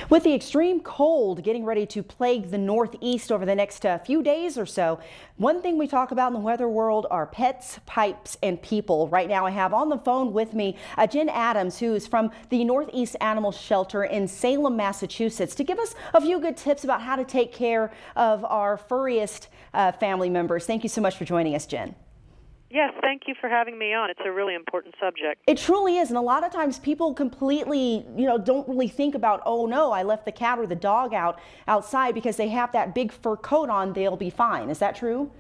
With the extreme cold getting ready to plague the Northeast over the next few days or so, one thing we talk about in the weather world are pets, pipes, and people. Right now I have on the phone with me Jen Adams, who is from the Northeast Animal Shelter in Salem, Massachusetts, to give us a few good tips about how to take care of our furriest family members. Thank you so much for joining us, Jen. Yes, thank you for having me on. It's a really important subject. It truly is, and a lot of times people completely, don't really think about, oh no, I left the cat or the dog outside because they have that big fur coat on, they'll be fine. Is that true?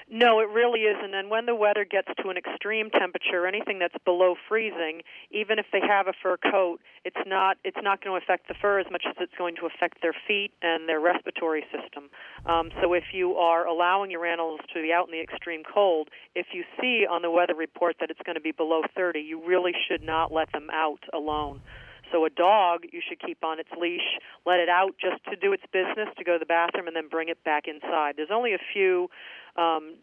No, it really isn't. And when the weather gets to an extreme temperature, anything that's below freezing, even if they have a fur coat, it's not going to affect the fur as much as it's going to affect their feet and their respiratory system. So if you are allowing your animals to be out in the extreme cold, if you see on the weather report that it's going to be below 30, you really should not let them out alone. So a dog, you should keep on its leash, let it out just to do its business, to go to the bathroom, and then bring it back inside. There's only a few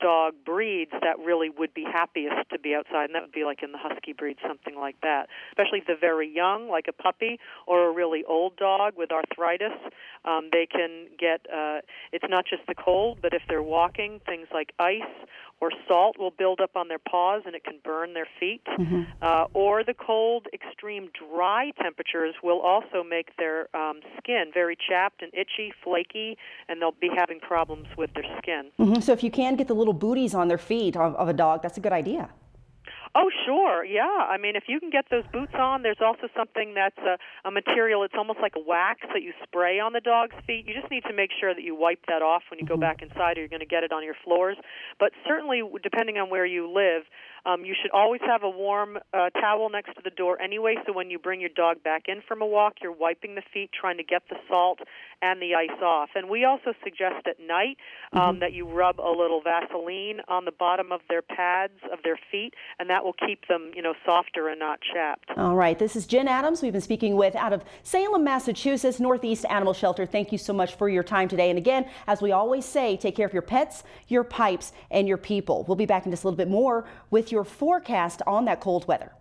dog breeds that really would be happiest to be outside, and that would be like in the husky breed, something like that. Especially if they're very young, like a puppy, or a really old dog with arthritis. They can get, it's not just the cold, but if they're walking, things like ice or salt will build up on their paws and it can burn their feet. Or the cold, extreme dry temperatures will also make their skin very chapped and itchy, flaky, and they'll be having problems with their skin. So if you can get the little booties on their feet of a dog, that's a good idea. Oh, sure, yeah. I mean, if you can get those boots on, there's also something that's a material, it's almost like a wax that you spray on the dog's feet. You just need to make sure that you wipe that off when you go back inside, or you're going to get it on your floors. But certainly, depending on where you live, you should always have a warm towel next to the door anyway, so when you bring your dog back in from a walk, you're wiping the feet, trying to get the salt and the ice off. And we also suggest at night that you rub a little Vaseline on the bottom of their pads of their feet, and that will keep them, softer and not chapped. All right. This is Jen Adams. We've been speaking with out of Salem, Massachusetts, Northeast Animal Shelter. Thank you so much for your time today. And again, as we always say, take care of your pets, your pipes, and your people. We'll be back in just a little bit more with your forecast on that cold weather.